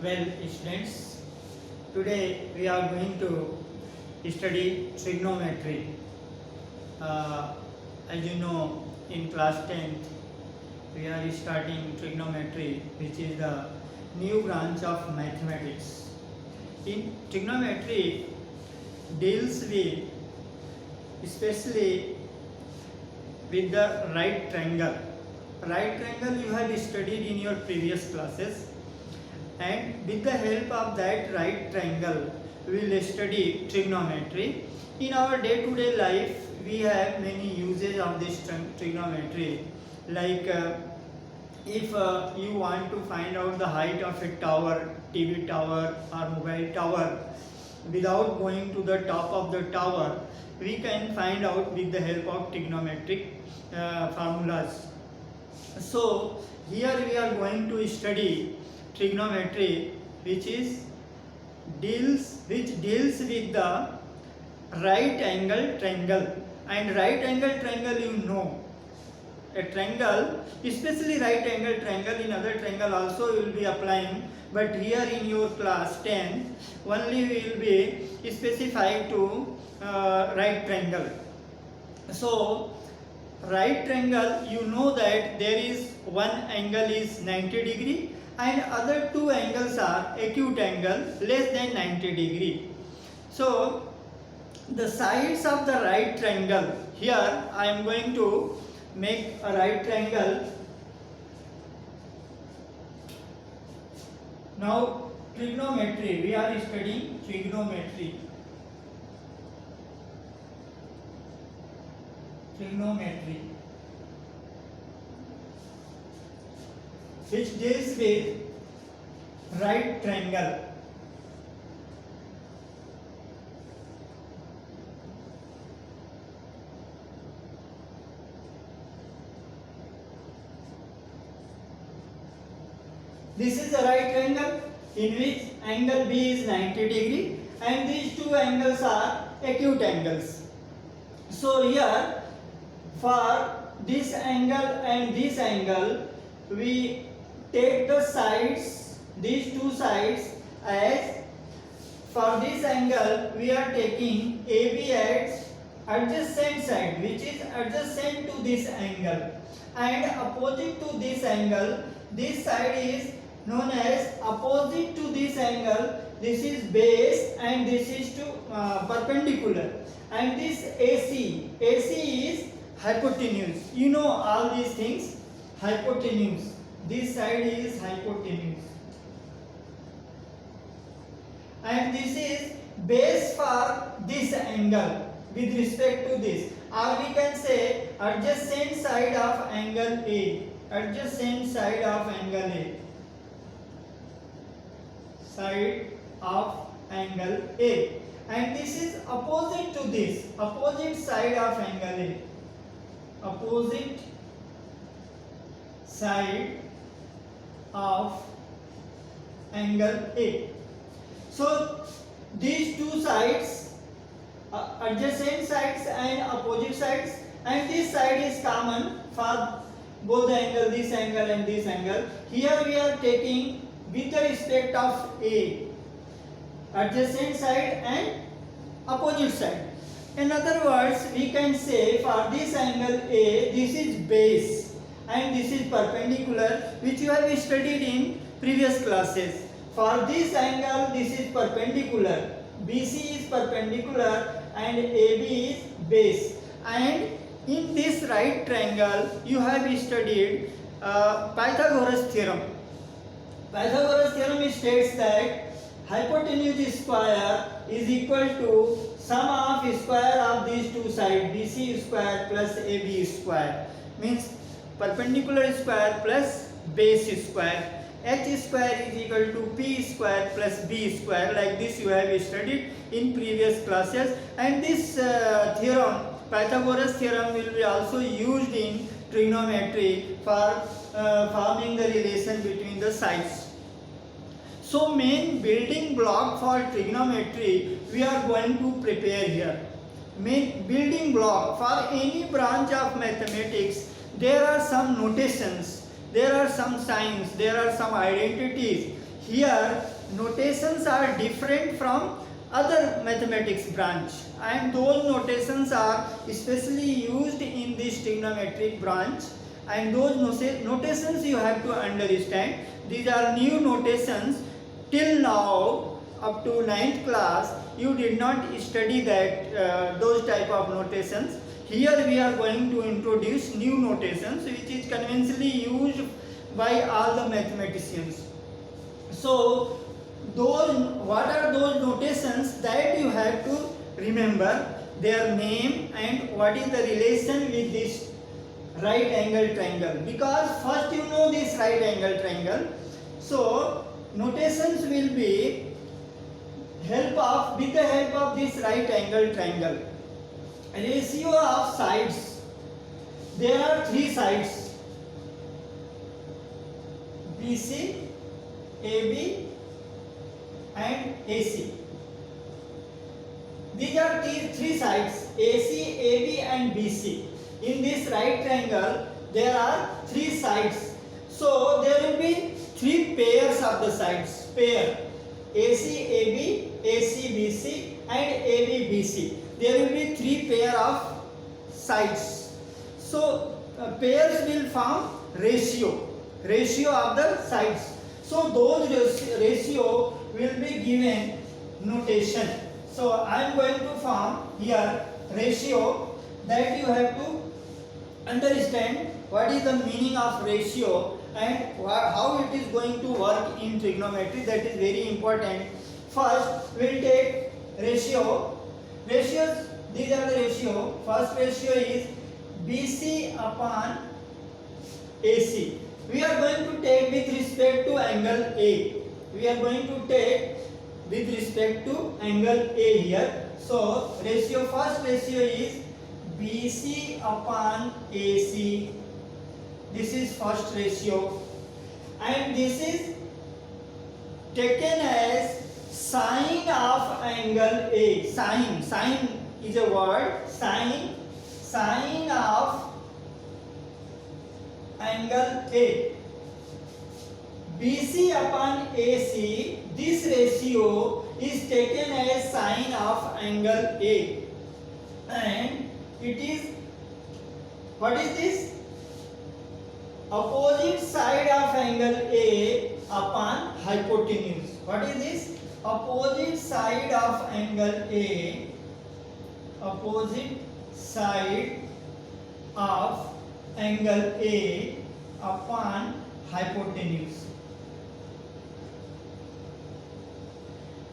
Well, students, today we are going to study trigonometry. As you know, in class 10th, we are starting trigonometry, which is the new branch of mathematics. In trigonometry, deals with especially with the right triangle. Right triangle you have studied in your previous classes, and with the help of that right triangle we will study trigonometry. In our day-to-day life we have many uses of this trigonometry, like if you want to find out the height of a tower, TV tower or mobile tower, without going to the top of the tower, we can find out with the help of trigonometric formulas. So here we are going to study trigonometry, which deals with the right angle triangle. And right angle triangle, you know, a triangle, especially right angle triangle, in other triangle also you will be applying, but here in your class 10 only we will be specified to right triangle. So right triangle, you know that there is one angle is 90 degree and other two angles are acute angle less than 90 degree. So the sides of the right triangle, here I am going to make a right triangle. Now trigonometry, we are studying trigonometry. Which deals with right triangle. This is a right triangle in which angle B is 90 degree and these two angles are acute angles. So here for this angle and this angle we take the sides, these two sides, as for this angle we are taking AB as adjacent side, which is adjacent to this angle, and opposite to this angle, this side is known as opposite to this angle. This is base and this is to perpendicular, and this AC is hypotenuse. You know all these things. Hypotenuse, this side is hypotenuse, and this is base for this angle with respect to this, or we can say adjacent side of angle A. Adjacent side of angle A. Side of angle A, and this is opposite to this, opposite side of angle A. Opposite side of angle A. So these two sides, adjacent sides and opposite sides, and this side is common for both the angle, this angle and this angle. Here we are taking with the respect of A, adjacent side and opposite side. In other words, we can say for this angle A, this is base and this is perpendicular, which you have studied in previous classes. For this angle, this is perpendicular, BC is perpendicular and AB is base. And in this right triangle, you have studied Pythagoras theorem. Pythagoras theorem states that hypotenuse square is equal to sum of square of these two sides, BC square plus AB square, means perpendicular square plus base square. H square is equal to P square plus B square, like this you have studied in previous classes. And this theorem, Pythagoras theorem, will be also used in trigonometry for forming the relation between the sides. So main building block for trigonometry we are going to prepare here. Main building block for any branch of mathematics, there are some notations, there are some signs, there are some identities. here notations are different from other mathematics branch, and those notations are especially used in this trigonometric branch, and those notations you have to understand. These are new notations. Till now, up to 9th class, you did not study that those type of notations. Here we are going to introduce new notations which is conventionally used by all the mathematicians. So what are those notations that you have to remember? Their name and what is the relation with this right angle triangle, because first you know this right angle triangle. So notations will be with the help of this right angle triangle. Ratio of sides. There are three sides: BC, AB and AC. These are three sides: AC, AB and BC. In this right triangle there are three sides. So there will be three pairs of the sides. Pair AC, AB, AC, BC and AB, BC. There will be three pair of sides. So pairs will form ratio of the sides. So those ratio will be given notation. So I am going to form here ratio, that you have to understand what is the meaning of ratio and how it is going to work in trigonometry. That is very important. First we will take ratio. Ratios, these are the ratio. First ratio is BC upon AC. We are going to take with respect to angle A. We are going to take with respect to angle A here. So first ratio is BC upon AC. This is first ratio, and this is taken as sine of angle A. Sine is a word. Sine of angle A. BC upon AC, this ratio is taken as sine of angle A, and it is, what is this? Opposite side of angle A upon hypotenuse. What is this? Opposite side of angle A, opposite side of angle A upon hypotenuse.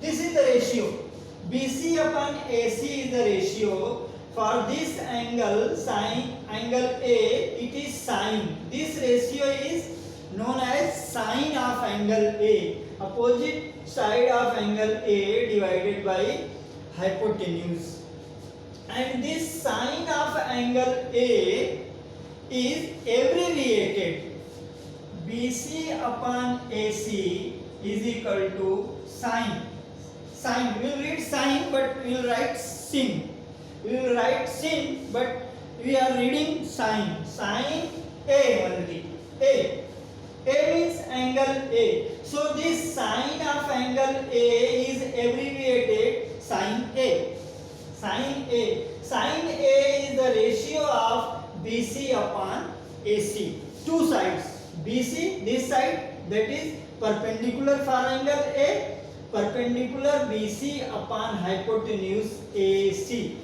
This is the ratio. BC upon AC is the ratio. For this angle, angle A, it is sine. This ratio is known as sine of angle A. Opposite side of angle A divided by hypotenuse. And this sine of angle A is abbreviated. BC upon AC is equal to sine. Sine, we will read sine but we will write sin. We will write sin but we are reading sine. Sine A only. A means angle A. So this sine of angle A is abbreviated sine A. Sine A. Sine A is the ratio of BC upon AC. Two sides. BC, this side, that is perpendicular for angle A, perpendicular BC upon hypotenuse AC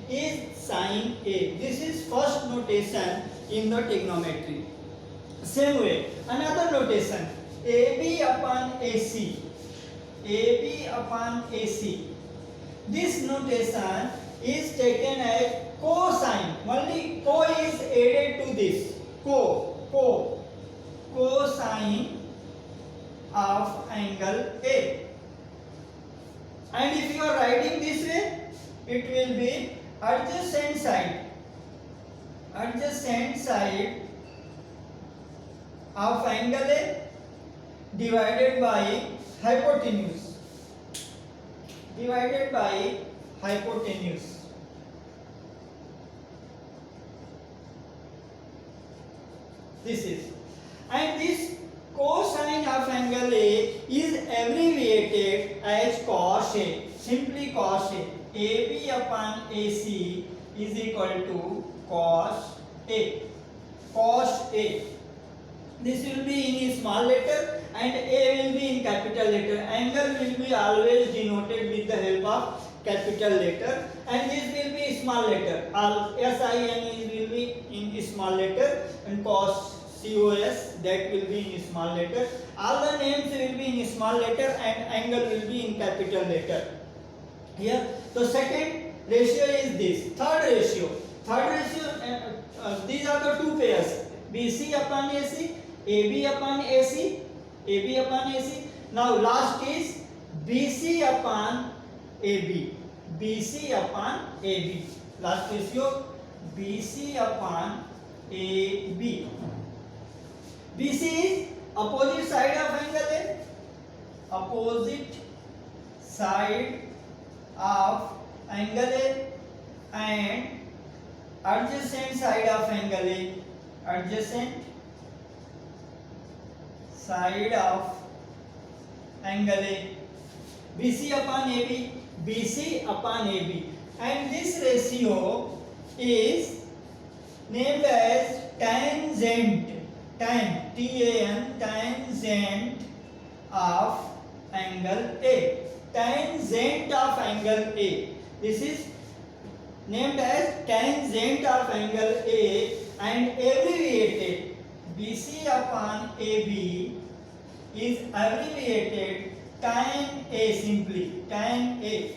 is sine A. This is first notation in the trigonometry. Same way, another notation, AB upon AC. AB upon AC. This notation is taken as cosine. Only co is added to this. Cosine of angle A. And if you are writing this way, it will be adjacent side of angle A divided by hypotenuse. This is, and this cosine of angle A is abbreviated as cos A. Simply cos A. AB upon AC is equal to cos A. Cos A. This will be in small letter and A will be in capital letter. Angle will be always denoted with the help of capital letter, and this will be small letter. All SIN will be in small letter, and cos COS that will be in small letter. All the names will be in small letter and angle will be in capital letter. Here, the second ratio is this. Third ratio, these are the two pairs, BC upon AC, AB upon AC, AB upon AC. Now last is BC upon AB, BC upon AB. Last ratio BC upon AB. BC is opposite side of angle A, opposite side of angle A, and adjacent side of angle A, adjacent side of angle A. BC upon AB, BC upon AB, and this ratio is named as tangent, tangent of angle A, tangent of angle A. This is named as tangent of angle A and abbreviated. BC upon AB is abbreviated tan A, simply tan A.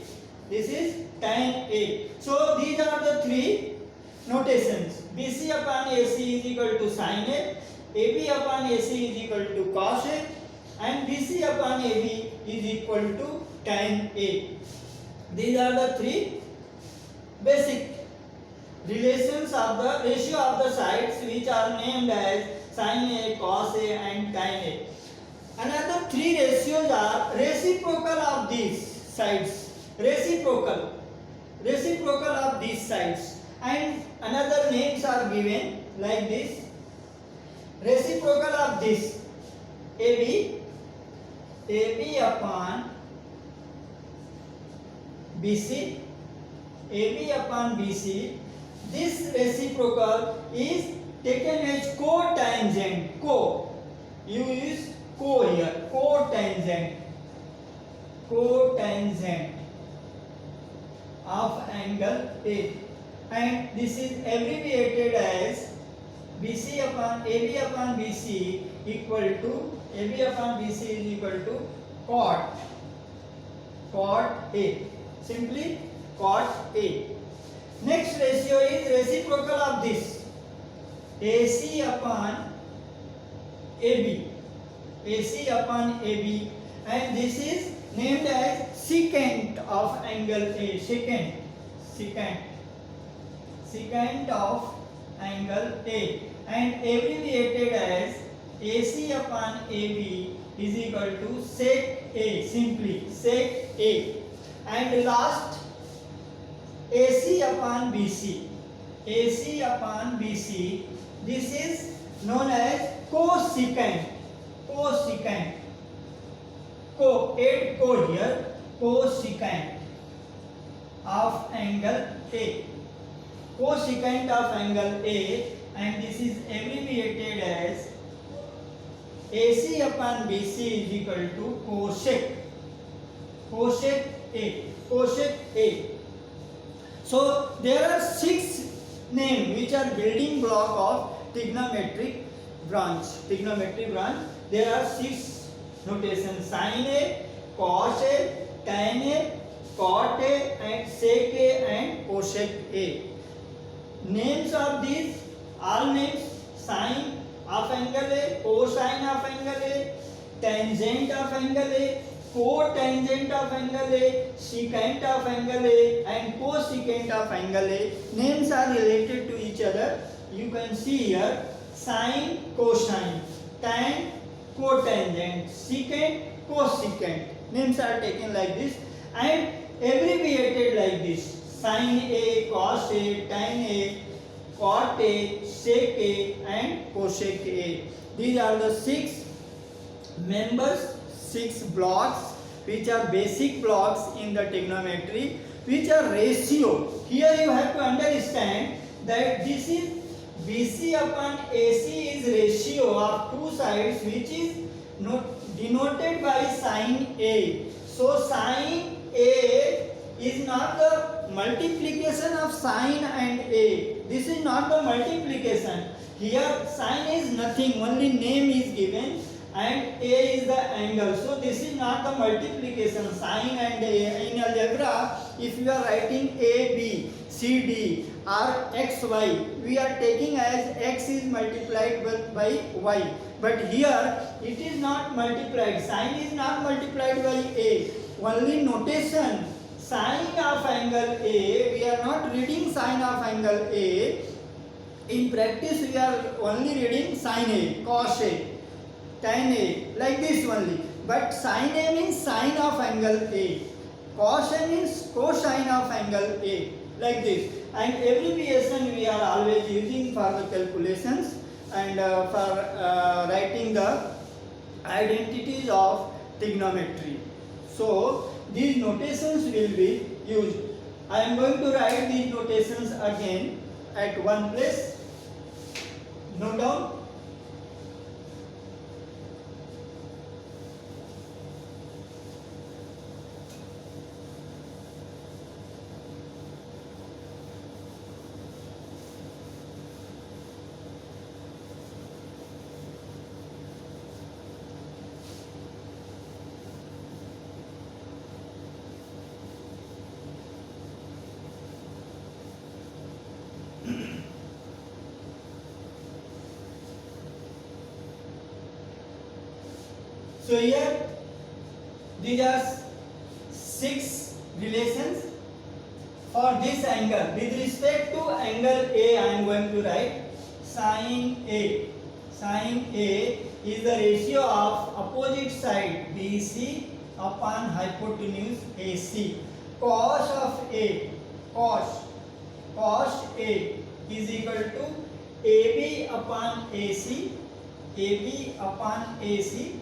This is tan A. So these are the three notations. BC upon AC is equal to sin A, AB upon AC is equal to cos A, and BC upon AB is equal to tan A. These are the three basic relations of the ratio of the sides, which are named as sin A, cos A, and tan A. Another three ratios are reciprocal of these sides, reciprocal of these sides, and another names are given like this. Reciprocal of this AB upon BC, AB upon BC. This reciprocal is taken as cotangent. You use co here. Cotangent of angle A, and this is abbreviated as BC upon AB upon BC equal to AB upon BC is equal to cot A. Simply cot A. Next ratio is reciprocal of this AC upon AB, AC upon AB, and this is named as secant of angle A, secant of angle A, and abbreviated as AC upon AB is equal to sec A, simply sec A. And last, AC upon BC, AC upon BC, this is known as cosecant, add co here, cosecant of angle A, cosecant of angle A, and this is abbreviated as AC upon BC is equal to cosec A. So there are 6 names which are building block of trigonometric branch. There are 6 notations: sin A, cos A, tan A, cot A, and sec A, and cosec A. Names of these, all names: sine of angle A, cosine of angle A, tangent of angle A, cotangent of angle A, secant of angle A, and cosecant of angle A. Names are related to each other. You can see here sine, cosine, tan, cotangent, secant, cosecant. Names are taken like this and abbreviated like this: sin A, cos A, tan A, cot A, sec A, and cosec A. These are the 6 members, 6 blocks which are basic blocks in the trigonometry, which are ratio. Here you have to understand that this is BC upon AC is ratio of two sides, which is denoted by sin A. So sin A is not the multiplication of sin and A. This is not the multiplication. Here sin is nothing, only name is given, and A is the angle. So this is not the multiplication. Sin and A. In algebra, if you are writing AB, CD or XY, we are taking as X is multiplied by Y. But here it is not multiplied. Sin is not multiplied by A. Only notation. Sin of angle A, we are not reading sin of angle A. In practice, we are only reading sin A, cos A, tan A, like this only. But sin A means sin of angle A. Cos A means cosine of angle A, like this. And abbreviation we are always using for the calculations and for writing the identities of trigonometry. So these notations will be used. I am going to write these notations again at one place. Note down. So here these are 6 relations for this angle. With respect to angle A, I am going to write sin A. Sin A is the ratio of opposite side BC upon hypotenuse AC. Cos of A, cos A is equal to AB upon AC, AB upon AC.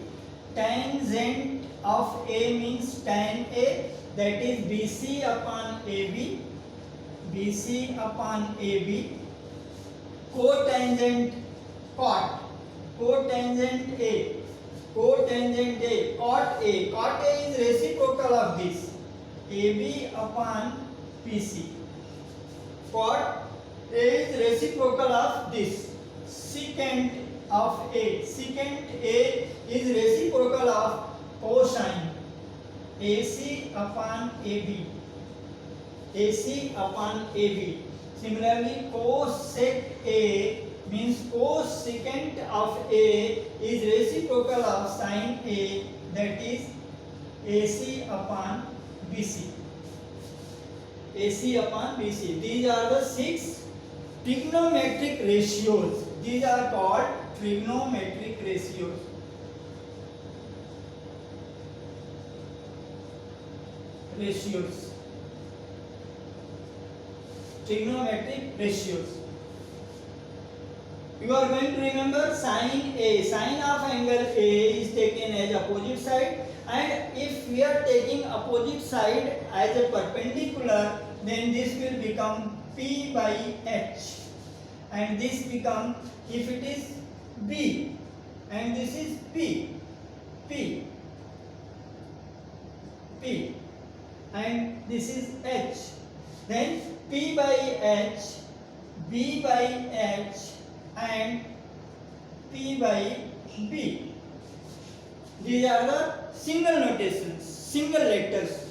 Tangent of A means tan A, that is BC upon AB, BC upon AB. Cotangent cot, cotangent A, cotangent A, cot A. Cot A is reciprocal of this, AB upon BC. Cot A is reciprocal of this, secant of A. Secant A is reciprocal of cosine AC upon AB, AC upon AB. Similarly, cosec A means cosecant of A is reciprocal of sin A, that is AC upon BC, AC upon BC. These are the 6 trigonometric ratios. These are called trigonometric ratios. Trigonometric ratios. You are going to remember sin A. Sin of angle A is taken as opposite side, and if we are taking opposite side as a perpendicular, then this will become P by H, and this become, if it is B and this is P, and this is H, then P by H, B by H and P by B. These are the single notations, single letters.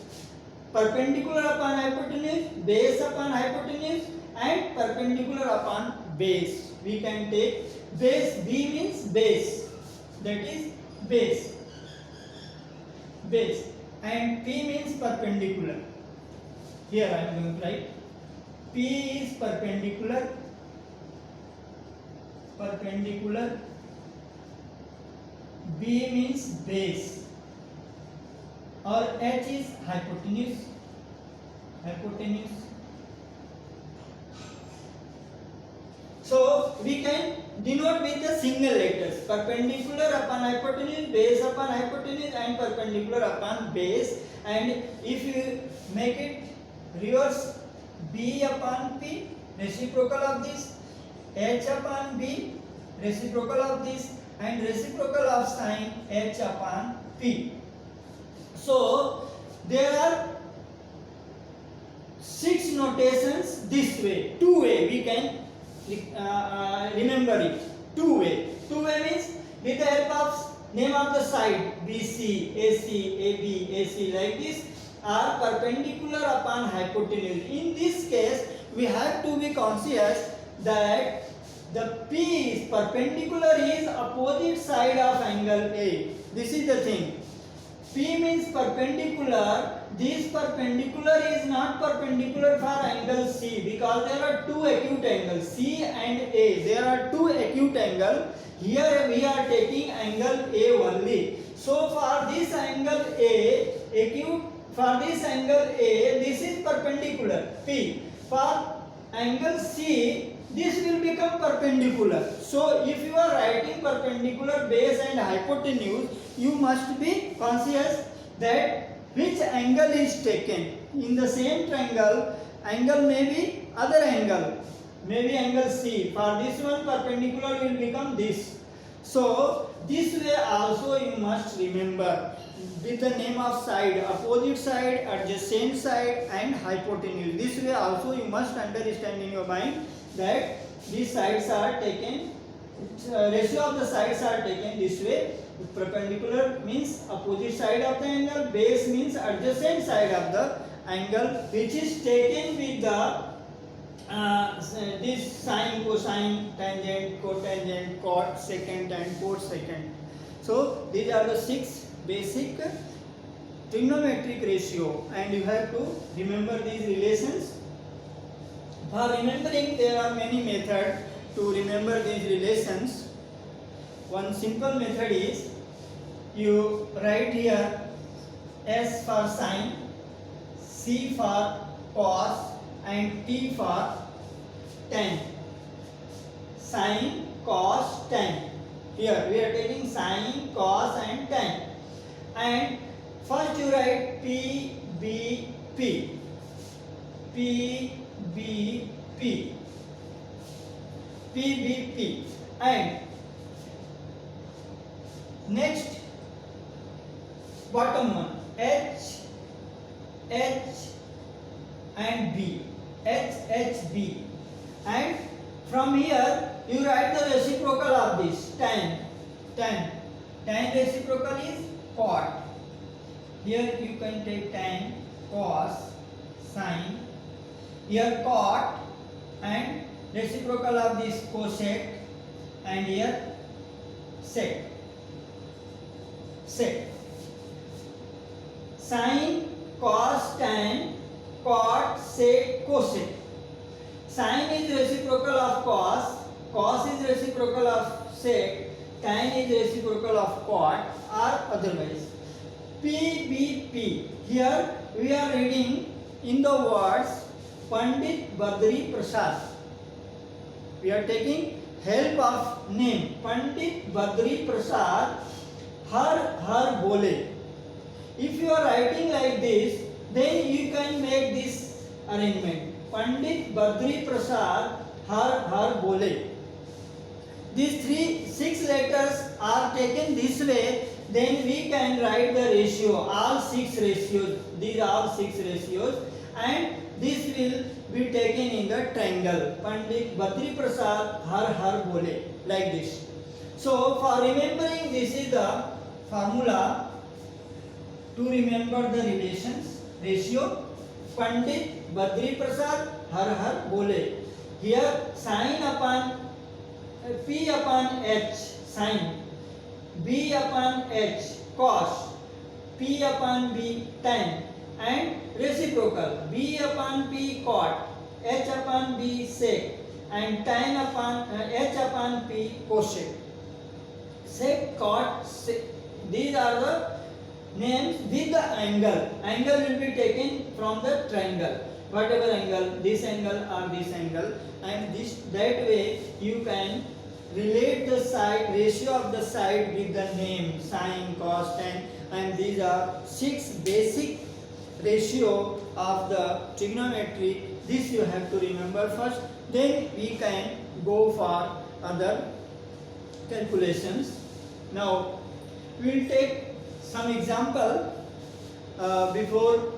Perpendicular upon hypotenuse, base upon hypotenuse and perpendicular upon base. We can take base, B means base, that is base, and P means perpendicular. Here I am going to write P is perpendicular, B means base, or H is hypotenuse. So we can denote with the single letters, perpendicular upon hypotenuse, base upon hypotenuse, and perpendicular upon base. And if you make it reverse, B upon P, reciprocal of this, H upon B, reciprocal of this, and reciprocal of sine H upon P. So there are 6 notations this way. 2 way we can remember it. 2 way. 2 way means with the help of name of the side BC, AC, AB, AC, like this, are perpendicular upon hypotenuse. In this case, we have to be conscious that the P is perpendicular is opposite side of angle A. This is the thing. P means perpendicular. This perpendicular is not perpendicular for angle C, because there are 2 acute angles, C and A. There are 2 acute angles. Here we are taking angle A only. So for this angle A, acute, for this angle A, this is perpendicular, P. For angle C, this will become perpendicular. So if you are writing perpendicular base and hypotenuse, you must be conscious that which angle is taken. In the same triangle, angle may be other angle, maybe angle C. For this one, perpendicular will become this. So this way also you must remember with the name of side, opposite side, adjacent side, and hypotenuse. This way also you must understand in your mind that these sides are taken, ratio of the sides are taken this way. Perpendicular means opposite side of the angle, base means adjacent side of the angle, which is taken with the this sine, cosine, tangent, cotangent, cot secant, and cosecant. So these are the 6 basic trigonometric ratio, and you have to remember these relations. For remembering, there are many methods to remember these relations. One simple method is, you write here S for sine, C for cos, and T for tan. Sine, cos, tan. Here we are taking sine, cos, and tan. And first you write P, B, P. P, B, P. P, B, P. And next, bottom one, H, H, and B. H, H, B. And from here, you write the reciprocal of this, tan. Tan. Tan reciprocal is cot. Here you can take tan, cos, sine. Here cot, and reciprocal of this cosec, and here sec. Sec. Sine, cos, tan, cot, sec, cosec. Sine is reciprocal of cos, cos is reciprocal of sec, tan is reciprocal of cot, or otherwise. P, B, P. Here we are reading in the words Pandit Badri Prasad. We are taking help of name Pandit Badri Prasad. Har bole. If you are writing like this, then you can make this arrangement. Pandit Badri Prasad har bole. These 6 letters are taken this way, then we can write the ratio, all 6 ratios. These are all 6 ratios, and this will be taken in the triangle. Pandit Badri Prasad har bole, like this. So for remembering, this is the formula to remember the relations, ratio. Pandit Badri Prasad har bole. Here sine upon P upon H, sine. B upon H, cos. P upon B, tan. And reciprocal, B upon P, cot. H upon B, sec. And tan upon H upon P, cosec. Sec, cot, sec. These are the names with the angle. Angle will be taken from the triangle. Whatever angle, this angle or this angle, and that way you can relate the side ratio of the side with the name sine, cos, tan, and these are 6 basic ratio of the trigonometry. This you have to remember first. Then we can go for other calculations. Now we will take some example before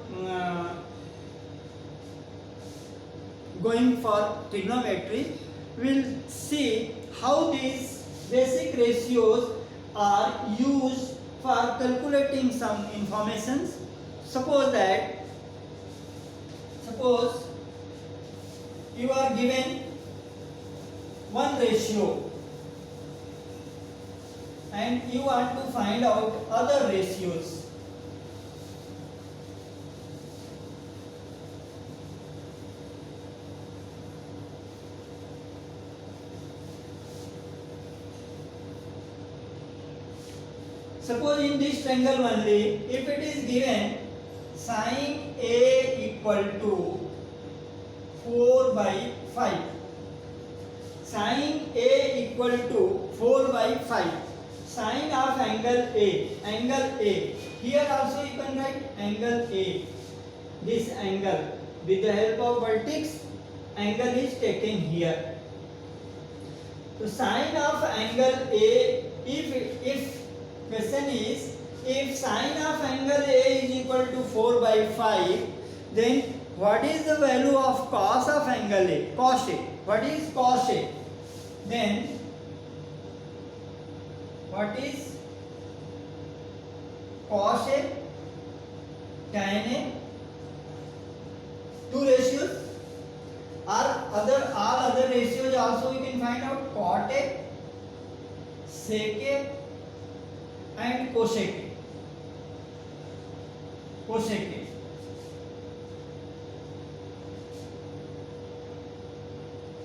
going for trigonometry. We will see how these basic ratios are used for calculating some informations. Suppose you are given one ratio and you want to find out other ratios. Suppose in this triangle only, if it is given sine A equal to 4 by 5, sine A equal to 4 by 5, sine of angle A, here also you can write angle A, this angle, with the help of vertex, angle is taken here. So sine of angle A, if question is, if sine of angle A is equal to 4 by 5, then what is the value of cos of angle A? Cos A. What is cos A? Then what is cos A? Tan A? Two ratios. All other ratios also you can find out. Cot A, sec A, and cosec A.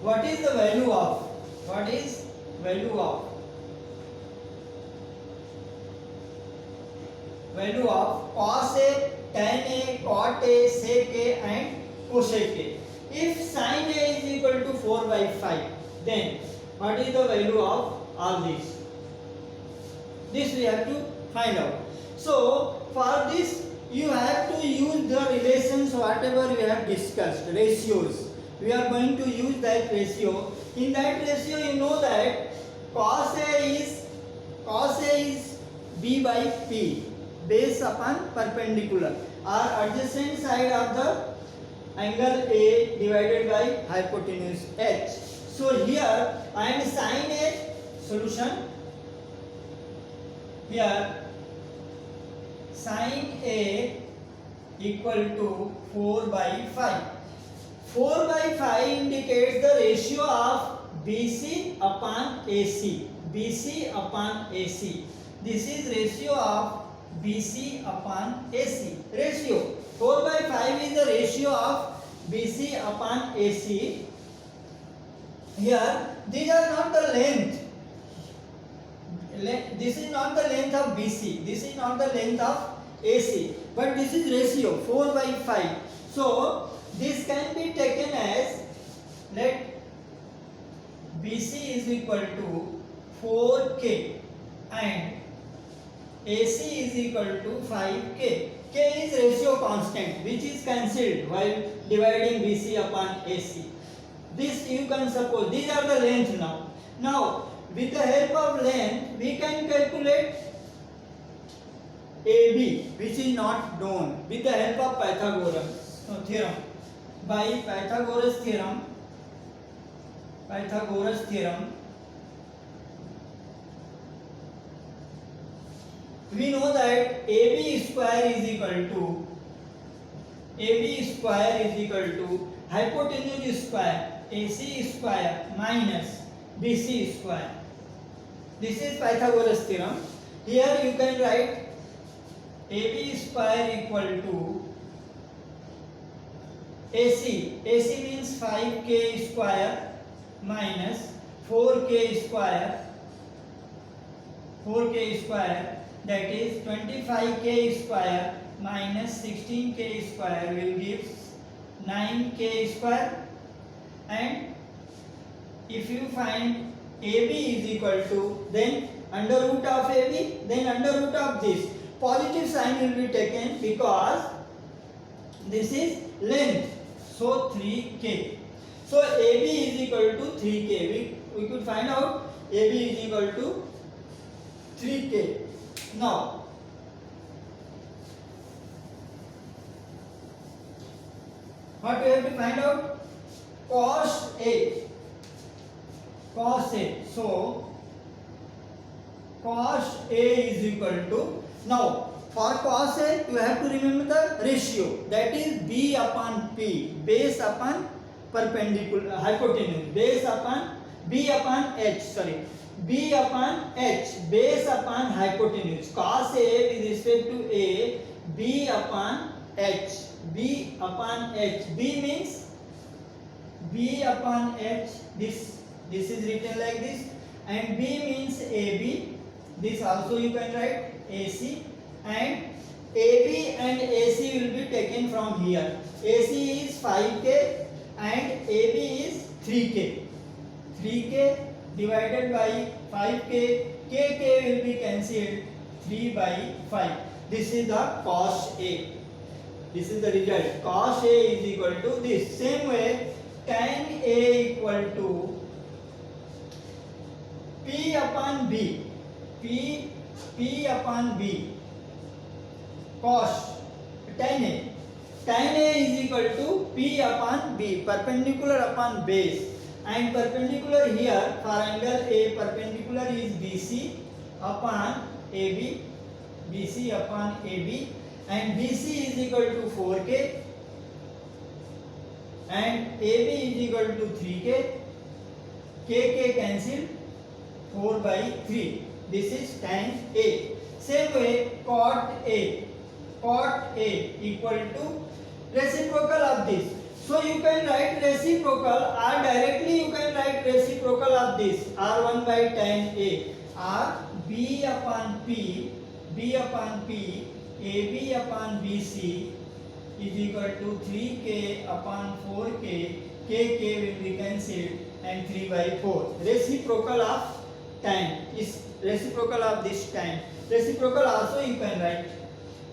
What is the value of? Value of cos A, tan A, cot A, sec A, and cosec A. If sin A is equal to 4 by 5, then what is the value of all these? This we have to find out. So for this you have to use the relations whatever we have discussed, ratios. We are going to use that ratio. In that ratio you know that cos A is B by P, base upon perpendicular, or adjacent side of the angle A divided by hypotenuse H. So here and sin A, solution, here sin A equal to 4 by 5. 4 by 5 indicates the ratio of BC upon AC. BC upon AC. This is ratio of BC upon AC. Ratio 4 by 5 is the ratio of BC upon AC. Here these are not the length. This is not the length of BC. This is not the length of AC. But this is ratio 4 by 5. So this can be taken as, let BC is equal to 4K and AC is equal to 5K. K is ratio constant which is cancelled while dividing BC upon AC. This you can suppose, these are the length now. Now with the help of length we can calculate AB which is not known with the help of Pythagoras theorem. By Pythagoras theorem, we know that AB square is equal to hypotenuse square AC square minus BC square. This is Pythagoras theorem. Here you can write AB square equal to AC means 5K square minus 4K square, that is 25K square minus 16K square will give 9K square, and if you find AB is equal to, then under root of AB, then under root of this. Positive sign will be taken because this is length. So 3k. So AB is equal to 3k. We could find out AB is equal to 3k. Now what we have to find out? Cos A. Cos A. So cos A is equal to, now for cos A you have to remember the ratio, that is B upon P, base upon perpendicular hypotenuse, base upon B upon H, sorry, B upon H, base upon hypotenuse. Cos A with respect to A, B upon H, B upon H. B means B upon H, this is written like this, and B means AB, this also you can write AC, and AB and AC will be taken from here. AC is 5k and AB is 3k. 3k divided by 5k, kk will be cancelled, 3 by 5. This is the cos A. This is the result. Cos A is equal to this. Same way, tan A equal to P upon B. P upon B. Cos tan A. Tan A is equal to P upon B. Perpendicular upon base. And perpendicular here for angle A, perpendicular is BC upon AB. BC upon AB. And BC is equal to 4k and AB is equal to 3k, kk cancel, 4 by 3. This is tan A. Same way cot A. Cot A equal to reciprocal of this. So you can write reciprocal, or directly you can write reciprocal of this, R1 by tan A, or B upon P, AB upon BC is equal to 3k upon 4k, kk will be cancelled, and 3 by 4. Reciprocal of tan is reciprocal of this tan. Reciprocal also you can write.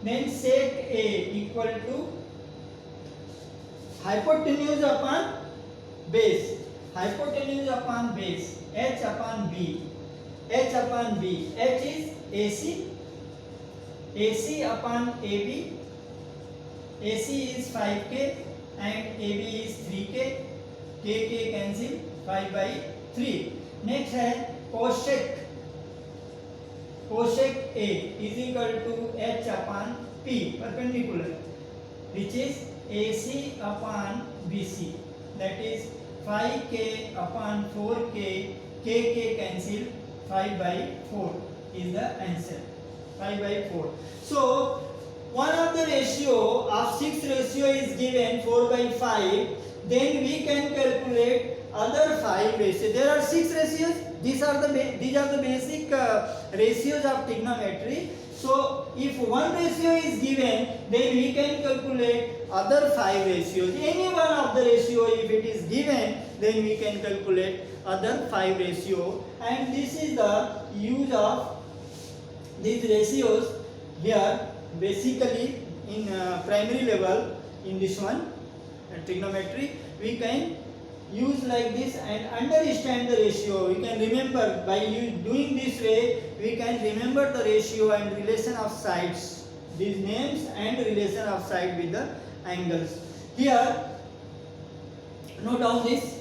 Then sec A equal to hypotenuse upon base. Hypotenuse upon base. H upon B. H upon B. H is AC. AC upon AB. AC is 5k and AB is 3k. kk cancel, 5 by 3. Next है cosec. Cosec A is equal to H upon P, perpendicular, which is AC upon BC. That is 5k upon 4k, kk cancel, 5 by 4 is the answer. 5 by 4. So one of the ratio of 6 ratio is given 4 by 5. Then we can calculate other 5 ratios. There are 6 ratios. These are the basic ratios of trigonometry. So if one ratio is given, then we can calculate other 5 ratios. Any one of the ratio, if it is given, then we can calculate other 5 ratio. And this is the use of these ratios here, basically in primary level. In this one, trigonometry, we can use like this and understand the ratio. We can remember by doing this way, we can remember the ratio and relation of sides, these names and relation of side with the angles. Here, note down this.